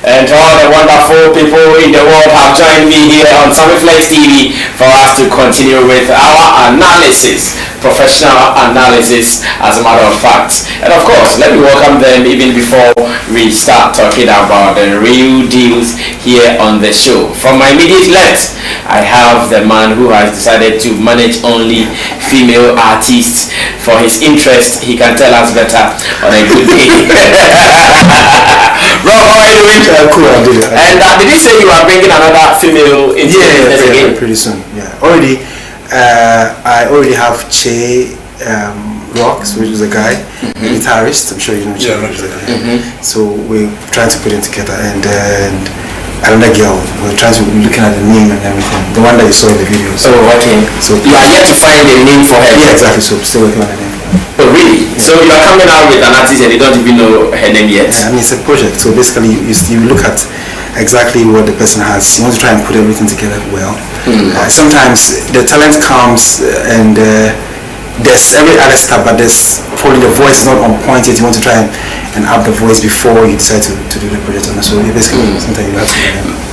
and all the wonderful people in the world have joined me here on Samiflex TV for us to continue with our analysis, professional analysis as a matter of fact. And of course, let me welcome them even before we start talking about the real deals here on the show. From my immediate left, I have the man who has decided to manage only female artists. For his interest, he can tell us better on a good day. Rob, how are you doing? Cool, I'm doing it. And did you say you are bringing another female into the business again? Pretty soon. Yeah, already. I already have Che Rocks, which is a guy, guitarist. I'm sure you know Che. So we're trying to put it together, and another girl. We're trying to looking at the name and everything. The one that you saw in the video. So okay. So you are yet to find a name for her. Yeah, exactly. So still working on the name. Oh really? So you are coming out with an artist and you don't even know her name yet? Yeah, I mean it's a project. So basically you look at exactly what the person has. You want to try and put everything together well. Sometimes the talent comes and there's every other stuff, but there's probably the voice is not on point yet. You want to try and up the voice before you decide to do the project. So basically sometimes you have to.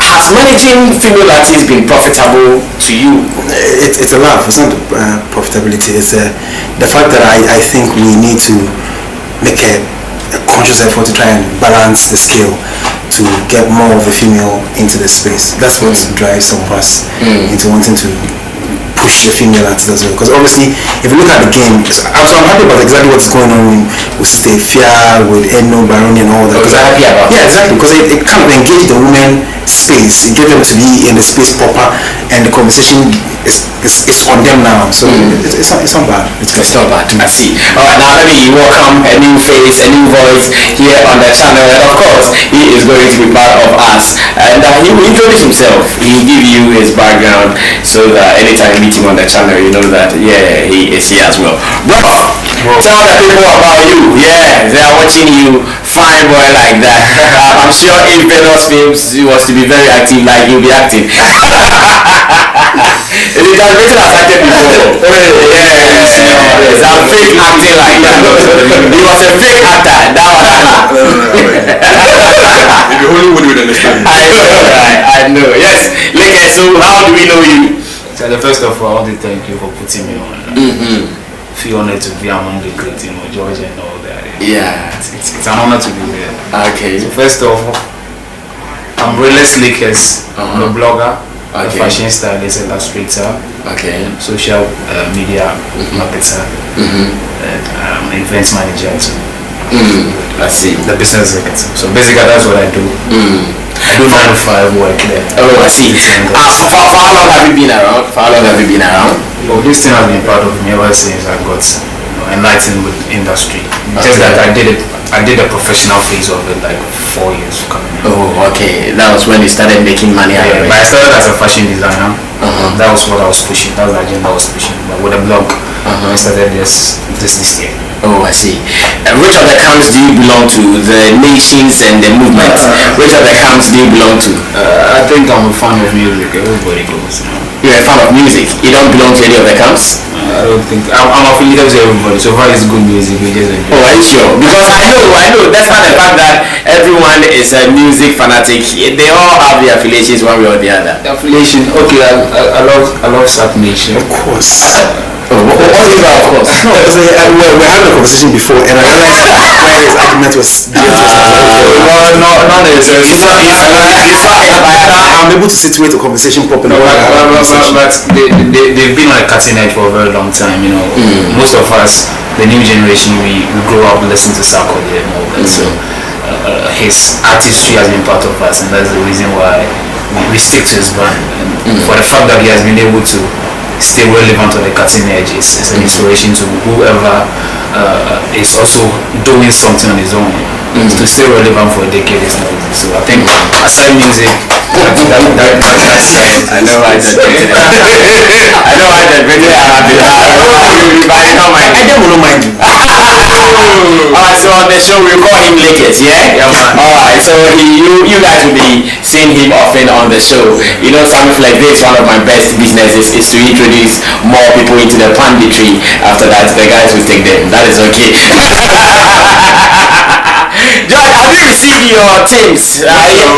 Has managing female artists been profitable to you? It's a lot. It's not profitability. It's the fact that I think we need to make a conscious effort to try and balance the scale to get more of the female into the space. That's what drives some of us into wanting to push the female artists as well. Because obviously, if you look at the game, so I'm happy about exactly what's going on with Stefia, with Eno, Baroni and all that. Yeah, exactly. Because it kind of engage the women space. It get them to be in the space proper, and the conversation is on them now. So it's not bad. It's not bad. I see. Alright, now let me welcome a new face, a new voice here on the channel, and of course he is going to be part of us, and he will introduce himself. He will give you his background so that anytime you meet him on the channel you know that yeah, he is here as well. Bro, tell the people about you. Yeah, they are watching you. Fine boy like that. I'm sure if Venus Films was to be very active like you'll be active. It has been acted before. Yes, I'm fake acting like that. He was a fake actor. That was if you only would understand. I know. Yes. Like, so how do we know you? So first of all, I want to thank you for putting me on. Feel honored to be among the great, George and all that. Yeah. It's an honor to be there. Okay. So first of all, I'm Realist Lakers. I'm a blogger, a fashion stylist, illustrator, social media marketer, and I'm an events manager too. I see. The business executive. So basically that's what I do. I do 9 to 5 work there. Oh, I see. For how long have you been around? Well, this thing has been part of me ever since I got enlightened with industry. Just that I did the professional phase of it like 4 years coming. Oh, okay. That was when you started making money out of it. But I started as a fashion designer. That was what I was pushing. That was the agenda I was pushing. But with a blog, I started this year. Oh, I see. Which of the camps do you belong to? The nations and the movement? Which of the camps do you belong to? I think I'm a fan of music. Everybody goes. You're a fan of music? You don't belong to any of the camps? I don't think. I'm affiliated with everybody. So far it's good music. We just enjoy. Oh, are you sure? Because I know. Despite the fact that everyone is a music fanatic, they all have their affiliations one way or the other. Affiliation. Okay, I love Sat Nation. Of course. What is that, of course? No, because we're having a conversation before, and I realized why his argument was not necessarily. I'm able to situate the conversation properly. But they've been on a cutting edge for a very long time. Most of us, the new generation, we grow up listening to Sarkodie and all that. So his artistry has been part of us, and that's the reason why we stick to his brand. And for the fact that he has been able to stay relevant on the cutting edge is an inspiration to whoever is also doing something on his own. To stay relevant for a decade is not easy. So I think aside music, I know I did. Alright, so on the show we call him Lakers, yeah? Alright, so you guys will be seeing him often on the show. You know, something like this, one of my best businesses is to introduce more people into the punditry. After that, the guys will take them. That is okay. George, have you received your tips. I hear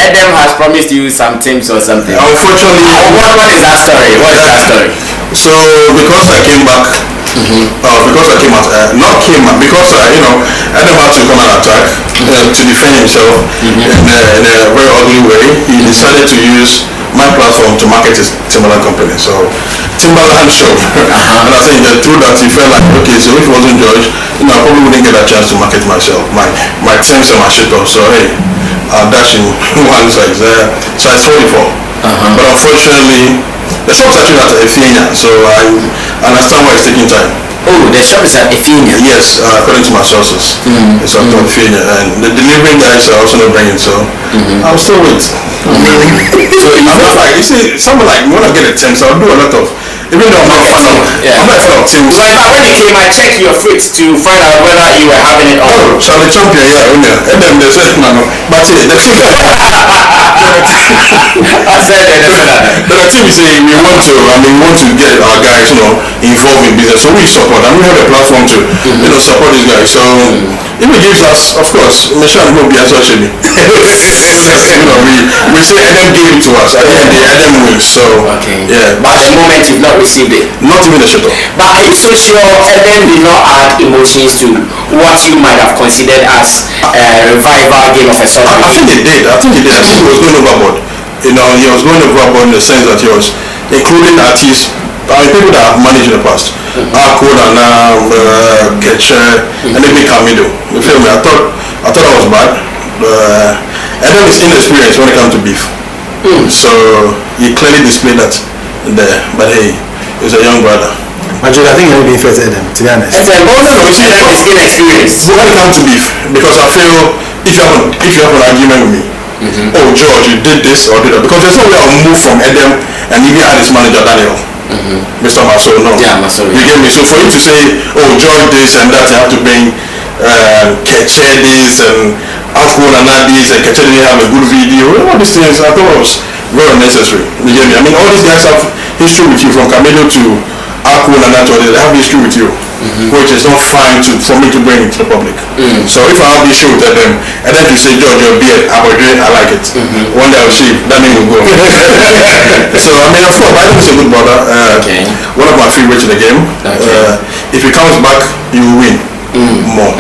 Adam has promised you some tips or something. Unfortunately, what is that story? What is that story? so because I came back, because I came out, not came out, because Adam had to come and attack to defend himself in a very ugly way. He decided to use my platform to market his Timberland company. So Timberland Show, and I think through that he felt like, okay, so if he wasn't George, I probably wouldn't get a chance to market myself, my teams and my shit off. So hey, I'll dash in one side. So I sold it for. But unfortunately, the shop is actually at Effienia, so I understand why it's taking time. Oh, the shop is at Effienia? Yes, according to my sources. It's at Effienia, and the delivery guys are also not bringing, so I'll still wait. So I'm not like, you see, someone like, when I get a team, so I'll do a lot of, even though I'm not a fan of teams. Like when you came, I checked your fridge to find out whether you were having it all. Oh, so I'm a champion, yeah. And then they said, no, but the team, I said that. but the team is saying we want to get our guys, involved in business. So we support, and we have a platform to, support these guys. So if it gives us, of course, Michelle will be associated. We say Adam gave it to us. At the end, Adam wins. So yeah. But at the moment you've not received it. Not even a shut up. But are you so sure Adam did not add emotions to what you might have considered as a revival game of a sort? I think he did. I think he was going overboard. He was going overboard in the sense that he was including artists, people that have managed in the past. Akon and Ketcher, and maybe Camido. You feel me? I thought I was bad. Adam is inexperienced when it comes to beef. So he clearly displayed that there. But hey, he's a young brother. Actually, I think you're being fair to Adam, to be honest. Adam is inexperienced. When it comes to beef, because I feel if you have an argument with me, oh George, you did this or did that, because there's no way I'll move from Adam and even add his manager Daniel. Mr. Maso, no. Yeah, Maso. You get me? So for you to say, oh George this and that, you have to bring Ketcher this and Akon and that this, and Ketcher didn't have a good video. All these things I thought was very unnecessary. You get me? I mean, all these guys have history with you, from Camilo to Akon and that, they have history with you, which is not fine for me to bring it to the public. So if I have issue with them, and then you say, George, your beard, I like it. One day I'll see that name will go. So I mean, of course, I think he's a good brother. One of my favorites in the game. If he comes back, you will win more.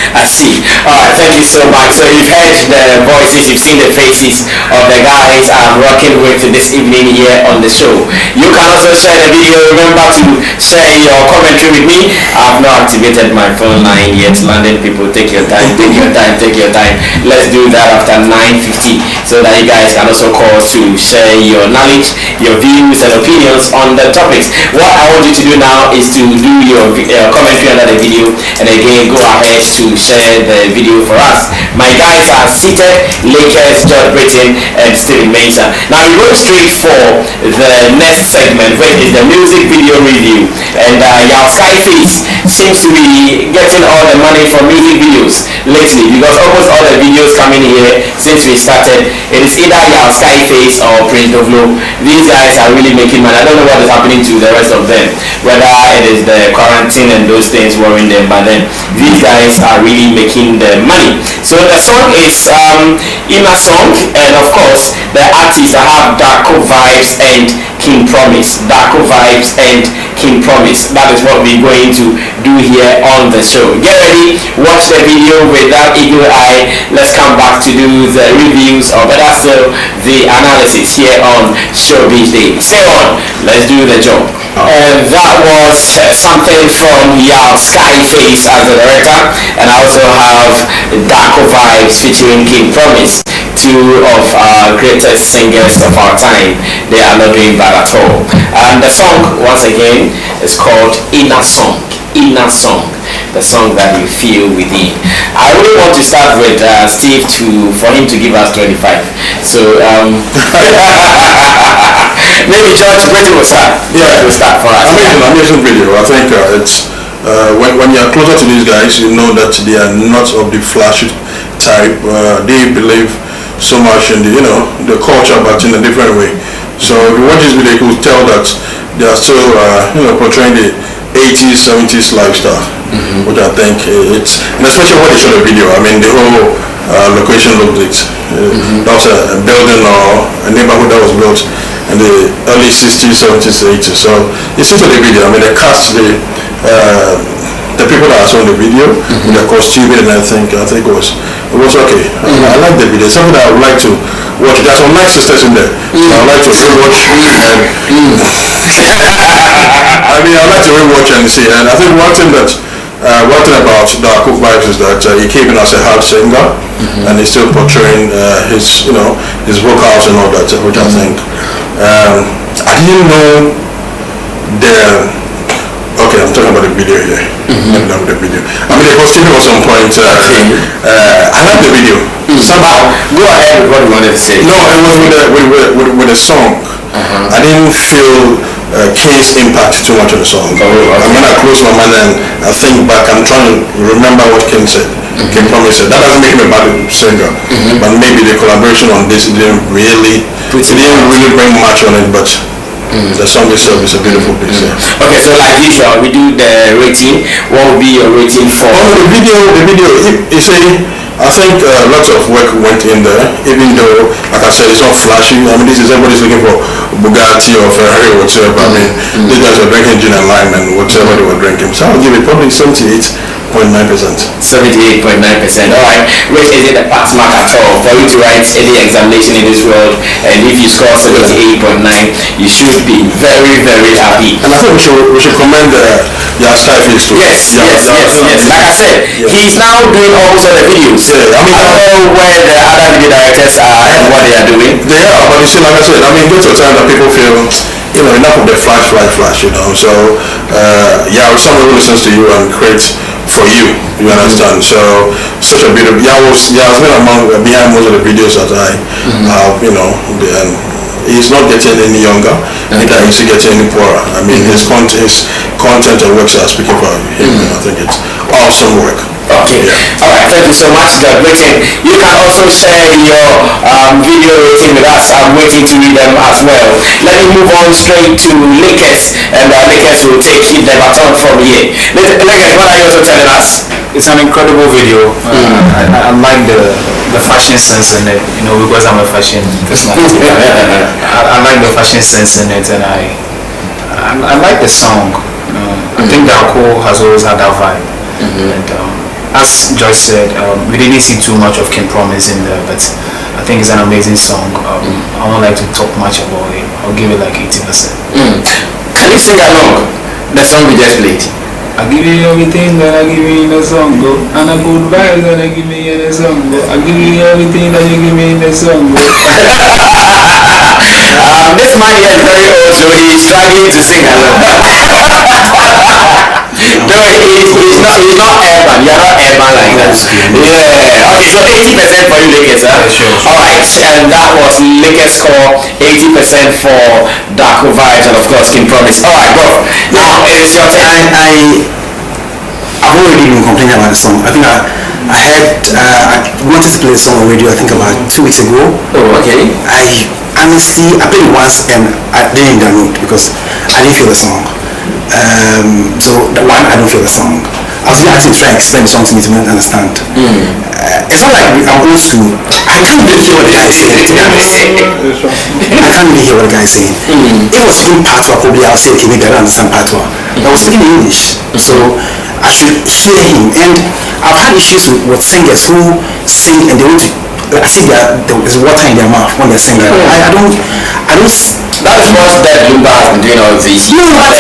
I see. Alright, thank you so much. So you've heard the voices, you've seen the faces of the guys I'm rocking with this evening here on the show. You can also share the video. Remember to share your commentary with me. I've not activated my phone line yet. London people, take your time. Let's do that after 9:50 so that you guys can also call to share your knowledge, your views and opinions on the topics. What I want you to do now is to do your commentary under the video, and again go ahead to share the video for us. My guys are seated, Lakers, George Britton and Steven Mensah. Now we're going straight for the next segment, which is the music video review. And Yao Skyface seems to be getting all the money from music videos lately, because almost all the videos coming here since we started, it is either Yao Skyface or Prince Dovlo. These guys are really making money. I don't know what is happening to the rest of them, whether it is the quarantine and those things worrying them, but then these guys are really making the money. So the song is Inner Song, and of course the artists have Darko Vibes and King Promise. Darko Vibes and King Promise. That is what we're going to do here on the show. Get ready, watch the video with that eagle eye. Let's come back to do the reviews, or better still, the analysis here on Showbiz Day. Stay on, let's do the job. That was something from Yao Skyface as the director, and I also have Darko Vibes featuring King Promise, two of our greatest singers of our time. They are not doing bad at all. And the song, once again, is called Inner Song. Inner Song, the song that you feel within. I really want to start with Steve for him to give us 25. So maybe George Britton will start. Yeah, will start for us. Amazing video. I think it's when you are closer to these guys, you know that they are not of the flashy type. They believe so much in the culture, but in a different way. So if you watch this video, you could tell that they are still portraying 80s, 70s lifestyle, which I think it's, and especially when they shot the video. I mean, the whole location looked it. That was a building or a neighborhood that was built in the early 60s, 70s, 80s. So it's into the video. I mean, the cast, the people that are on the video, the costuming and everything, I think it was okay. I like the video. Something that I would like to watch. There's some nice sisters in there. So I like to rewatch. I mean, I like to rewatch and see. And I think one thing about the Cook Vibes is that he came in as a hard singer, and he's still portraying his, his vocals and all that, which I think. I didn't know okay, I'm talking about the video here. The video. I mean, the costuming was on point. I like the video. Somehow, go ahead with what you wanted to say. No, it was with the song. I didn't feel Kane's impact too much on the song. And when I close my mind and I think back, I'm trying to remember what Kane said. Kane probably said that doesn't make him a bad singer, but maybe the collaboration on this didn't really bring much on it, but. The song itself is a beautiful piece. Okay, so like usual, we do the rating. What would be your rating for? The video. You see, I think lots of work went in there. Even though, like I said, it's not flashy. I mean, everybody's looking for Bugatti or Ferrari or whatever. I mean, these guys were drinking gin and lime and whatever they were drinking. So I'll give it probably 78.9%. 78.9%. All right. Which is it a pass mark at all for you to write any examination in this world? And if you score 78.9, you should be very, very happy. And I think we should commend Yas Typhus too. Yes. Like I said, he's now doing almost all the videos. I don't know where the other video directors are and what they are doing. They are, but you see, like I said, I mean, there's a time that people feel, enough of the flash. So, someone who listens to you and creates for you understand. So, such a beautiful. Has been behind most of the videos that I have, and he's not getting any younger, neither is he getting any poorer. I mean, his content and works are speaking for him, and I think it's awesome work. Okay. All right. Thank you so much, God. Waiting. You can also share your video rating with us. I'm waiting to read them as well. Let me move on straight to Lakers, and Lakers will take the baton from here. Lakers, what are you also telling us? It's an incredible video. I like the fashion sense in it. Because I'm a fashion personality. I like the fashion sense in it, and I like the song. I think Darko has always had that vibe. And as Joyce said, we didn't see too much of King Promise in there, but I think it's an amazing song. I don't like to talk much about it. I'll give it like 80%. Can you sing along the song we just played? I give you everything that I give you in the song, go. And a good vibes that I give me in the song, go. I give you everything that you give me in the song, go. This man here is very old, so he's struggling to sing along. No, he's not urban. You're not urban like that. Yeah. Okay, so 80% for you, Lakers, huh? Sure. Alright, and that was Lakers score 80% for Darko Vibes and of course King Promise. Alright, bro. Now it is your turn. I've already been complaining about the song. I think I wanted to play the song on radio, I think about 2 weeks ago. Oh, okay. I played it once and I didn't download because I didn't feel the song. So the one, I don't feel the song. I was asking to try and explain the song to me to understand. It's not like I'm old school. I can't really hear what the guy is saying, to be honest. I can't really hear what the guy is saying. If it was speaking patois, probably I'll say, okay, maybe I don't understand patois. But I was speaking English, so I should hear him. And I've had issues with singers who sing and they want to, as if there's water in their mouth when they're singing. I don't. That is what Dad Lumba has been doing all these years. But Darko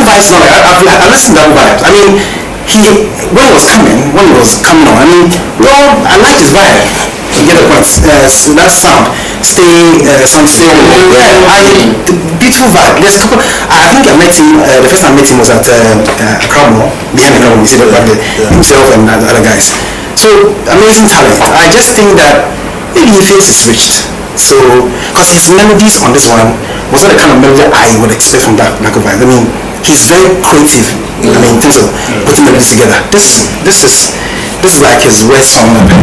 Vibes is not like I listened to Darko Vibes. I mean, when it was coming on, I mean, well, I liked his vibe. You get the point. That sound, some stay. The beautiful vibe. I think I met him. The first time I met him was at Accra Mall, behind the Accra Mall. You see that back there, himself and the other guys. So amazing talent. I just think that maybe his face is switched. So, because his melodies on this one was not the kind of melody I would expect from Darko Vibes. I mean, he's very creative. I mean, in terms of putting melodies together. This this is like his worst song ever.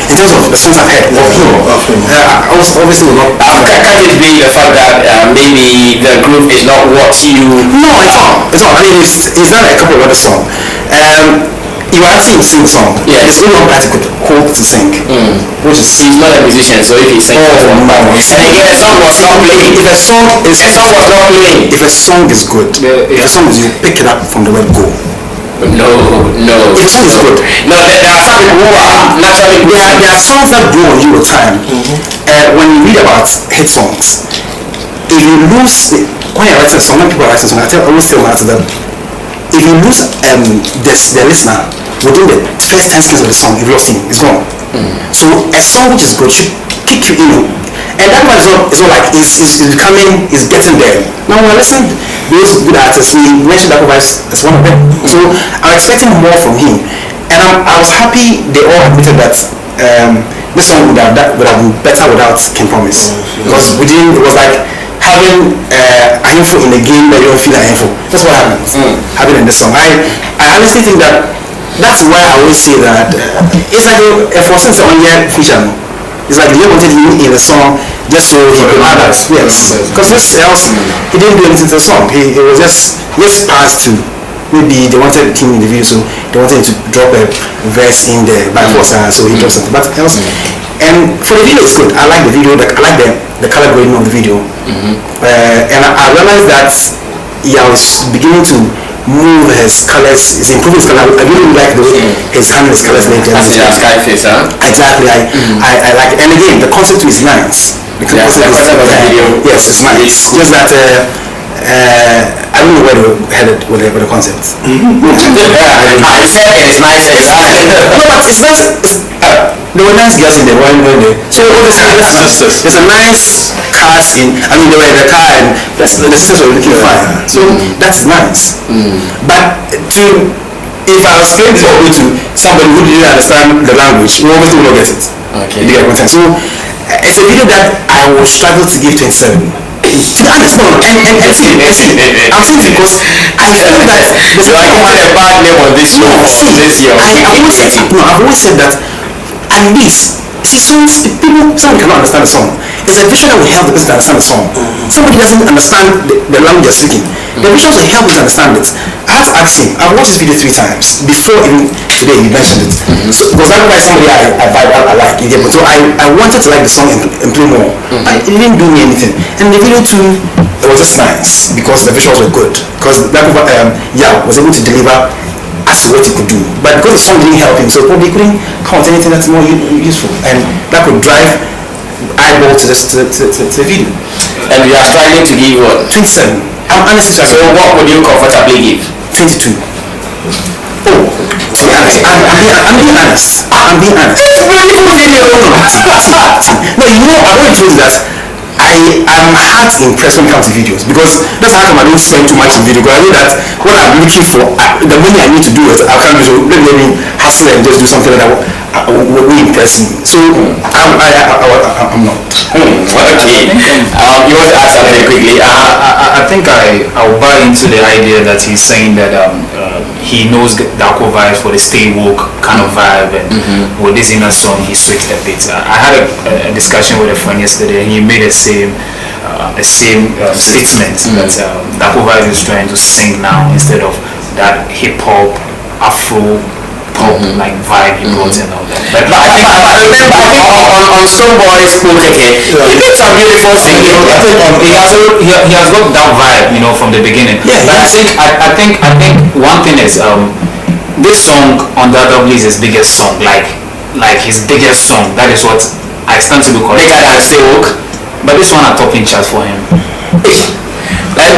In terms of the songs I've heard of him, I was obviously will not. Can it be the fact that maybe the group is not what you? No, it's not. It's not. I mean, he's done a couple of other songs. You are asking him to sing the song. Yeah. It's really not that he could hold to sing. Which is He's not a musician, so if he sings, no. and again, the song was not playing. If a song is If a song is good, if a song is you pick it up from the word go. No. If a song is good. No, there are some people who are naturally good. There are songs that grow on you with time. When you read about hit songs, if you lose when you're writing a song, when people are writing a song, I always tell my artists that if you lose the listener within the first 10 seconds of the song, you've lost him, it's gone. So a song which is good should kick you in. And that one is not like it's becoming, it's getting there. Now when I listen to those good artists, we mentioned that as one of them. So I'm expecting more from him. And I was happy they all admitted that this song would have been better without King Promise. Because it was like having a info in the game that you don't feel an info. That's what happens. Having in this song. I honestly think that's why I always say that it's like a for instance on year feature. It's like they wanted him in the song just so he could add that. Yes. Because this else he didn't do anything to the song. He was just passed to maybe they wanted him in the video, so they wanted him to drop a verse in there by force, so he dropped something. But else and for the video it's good. I like the video, I like the color grading of the video. And I realized that I was beginning to move his colors, he's improving his color. I really like the way he's handling his colors. Skyface, huh? Exactly, I like it. And again, the concept is nice. The concept of the video, yes, it's nice. Just that I don't know where they headed with the concept. I said it's nice. No, but it's nice. There were nice girls in there when they. So there's a nice cast in. I mean, they were in the car and the sisters were looking fine. So that's nice. But if I was playing this audio to somebody who didn't understand the language, we obviously will not get it. Okay. You get what I'm saying? So it's a video that I will struggle to give 27. And see, I'm saying because I feel that there's like you had a bad name on this show. I've always said that at least somebody cannot understand the song. It's a visual that will help the person to understand the song. Somebody doesn't understand the language they're speaking. The visuals will help you to understand it. I have asked him, I've watched this video 3 times before even today you mentioned it. So because that guy somebody I like. So I wanted to like the song and play more. But it didn't do me anything. And the video too, it was just nice because the visuals were good. Because that was able to deliver as what he could do. But because the song didn't help him, so probably couldn't come with anything that's more useful. And that could drive eyeball to the video. And we are striving to give what? 27. I'm honestly So what would you comfortably give? 22. Oh, to be honest, I'm being honest. I'm being honest. It's beautiful video. No, I've already told you that I'm hard to impress when it comes to videos because that's how come I don't spend too much in video because I know that what I'm looking for, the money I need to do it, I can't do so. Let me hustle and just do something that will impress me. So I'm not. Okay. You want to ask something quickly? I think I'll buy into the idea that he's saying that he knows the Aqua vibes for the stay woke kind of vibe, and with this inner song he switched a bit. I had a discussion with a friend yesterday, and he made the same statement that the Aqua vibe is trying to sing now instead of that hip hop, Afro pop like vibe he brought and all that. But I think on Showbiz, he did some beautiful singing. He has got that vibe, from the beginning. Yeah, but I think one thing is this song undoubtedly is his biggest song, like his biggest song. That is what I stand to be correct. Bigger than Silk. But this one are topping charts for him. And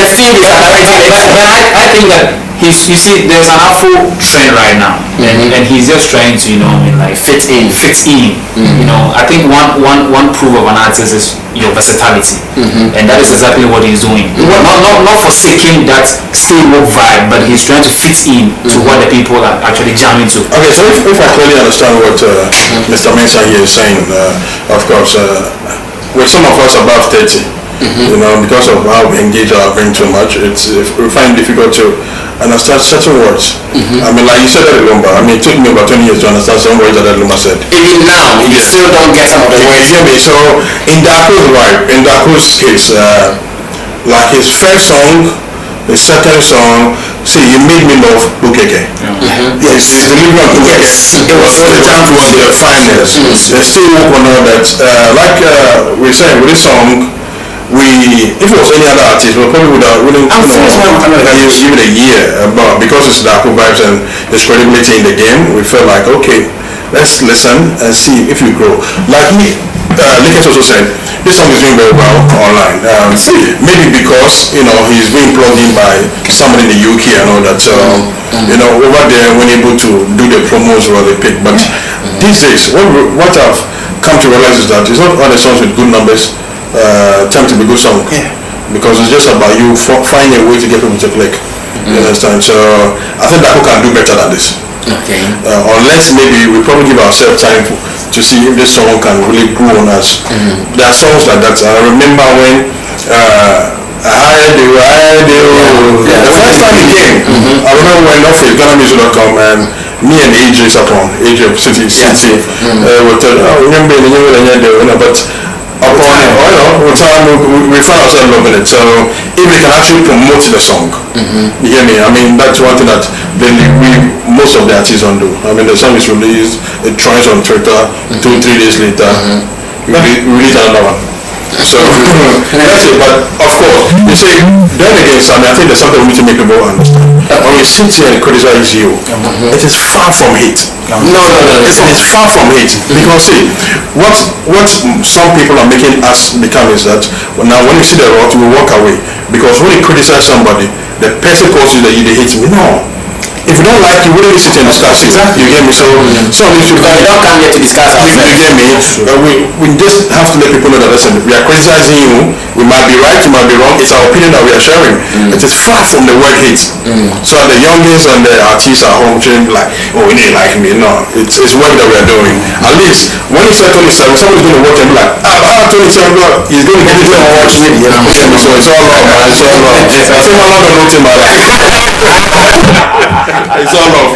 Steve is underrating it. But I think that you see, there's an Afro trend right now, and he's just trying to, fit in. I think one proof of an artist is your versatility, and that is exactly what he's doing. Not forsaking that stay woke vibe, but he's trying to fit in to what the people are actually jamming to. Okay, so if I clearly understand what Mr. Mensah here is saying, of course, with some of us above 30, You know, because of how we engage our brain too much, we find it difficult to understand certain words. I mean, like you said that Lumba. I mean, it took me about 20 years to understand some words that Lumba said. Even now, you still don't get some of the words. You hear me? So in Dako's case, like his first song, his second song, see, you made me love Bukeke. Yes, it's the living of Bukeke. It was all the time was the finest. They still work on all that. Like we said with this song, if it was any other artist, we probably would have wouldn't give it a year. But because it's Dako vibes and his credibility in the game, we felt like, okay, let's listen and see if you grow. Like Likes also said, this song is doing very well online. Maybe because he's being plugged in by somebody in the UK and all that. Over there when able to do the promos or the pick. But these days, what I've come to realize is that it's not all the songs with good numbers tend to be good songs. Because it's just about you finding a way to get people to click. You understand? So I think Dako can do better than this. Okay. Unless maybe we probably give ourselves time to see if this song can really grow on us. There are songs like that. I remember when the first time it came, I remember when Office GhanaMusic.com and me and AJ Sapon, AJ of City, would tell, remember, but upon time we find ourselves loving it. So if we can actually promote the song, you hear me? I mean, that's one thing that most of the artists don't do. I mean, the song is released, it trends on Twitter, 2-3 days later, we release another one. So that's it. But of course, you see, then again, Sammy, I think there's something we need to make people understand. When we sit here and criticize you, it is far from hate. No, it's far from hate. Because see, what some people are making us become is that now when you see the rot, we walk away. Because when you criticize somebody, the person calls you that you hate me. No. If you don't like it, we don't sit and discuss it. Exactly. You hear me? So if you don't come here to discuss our you hear me? We just have to let people know that listen, we are criticizing you. We might be right, we might be wrong. It's our opinion that we are sharing. It is far from the word hate. So the youngest and the artists at home saying like, oh, you didn't like me. No, it's work that we are doing. At least when you say 27, someone's going to watch and be like, 27, he's going to get it on watch me. So it's all love, man. It's all love. I think I'm not going to note him, it's all off.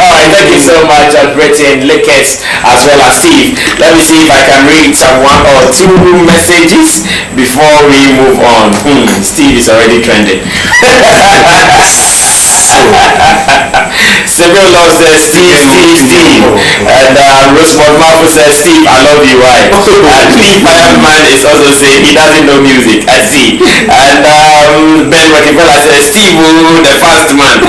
Alright, thank you so much, Britain, Lickets, as well as Steve. Let me see if I can read some one or two messages before we move on. Steve is already trending. Sibyl Love says Steve. And Rosemont Marvel says Steve, I love you, why? And Lee Fireman is also saying he doesn't know music, I see. And Ben Rockefeller says Steve, the fast man. I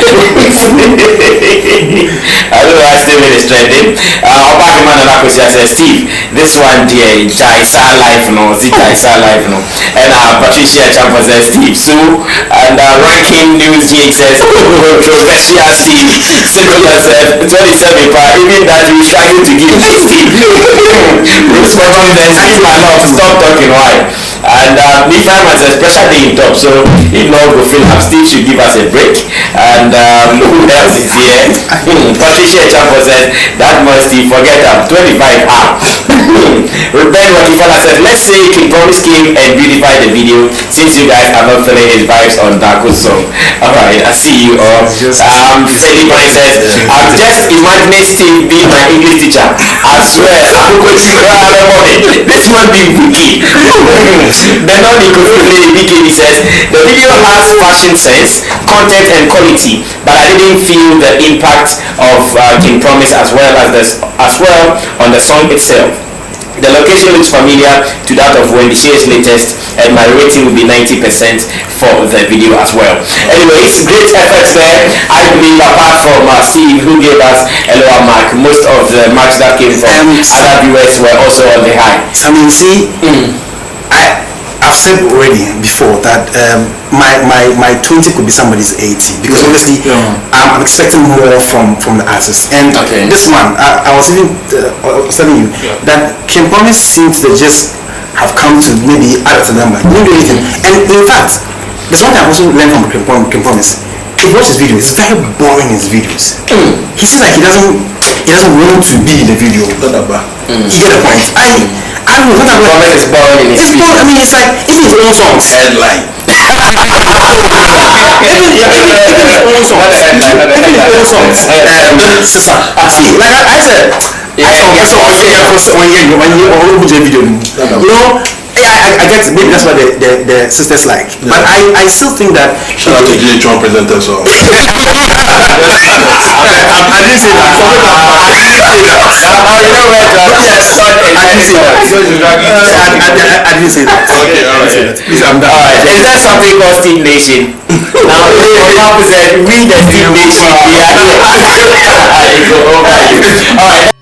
don't know why Steven is trending. Obakiman and Akosia says Steve, this one dear, Jaisa life no, Jaisa life no. And Patricia Champa says Steve, Sue. And Ranking News GH says Professor Steve. Similar said 27 but even that you struggling to give Steve. Bruce Bottom says Steve my love, stop talking, why? And Lee Fireman says pressure day in top, so if not go fill up, Steve should give us a break. And who else is here? Patricia Champo says that must Steve forget that 25 up. Ben Rockefeller says let's say King Promise came and beautified the video since you guys are not feeling his vibes on Dako's song. Alright, I see you all. Sadie Pine says I'm just imagining Steve being my English teacher. I swear I'm going to cry about it. This man be wicked. Then on the BKB says the video has fashion sense, content and quality, but I didn't feel the impact of King Promise as well on the song itself. The location looks familiar to that of Wendy Shear's latest, and my rating will be 90% for the video as well. Anyways, great efforts there. I believe apart from Steve, who gave us a lower mark, most of the marks that came from other viewers were also on the high. I mean, see, I've said already before that my 20 could be somebody's 80 because obviously I'm expecting more from the artist. And this one, I was even telling you that King Promise seems to just have come to maybe add to the number. He didn't do anything. And in fact, there's one thing I also learned from King Promise. If you watch his videos, it's very boring in his videos. He seems like he doesn't want to be in the video. You get the point. I don't know what I'm Comment is boring in his It's boring. I mean, it's like even his own songs. Headline. Even his own songs. Sister, see, like I said, I get maybe that's what the sisters like, but I still think that Shout out to GH1 presenter. So. I didn't say that. I didn't say that. Okay, alright. Please, I'm done. Alright, is there something called Steam Nation? Now, we the Steam Nation, we are here. Alright,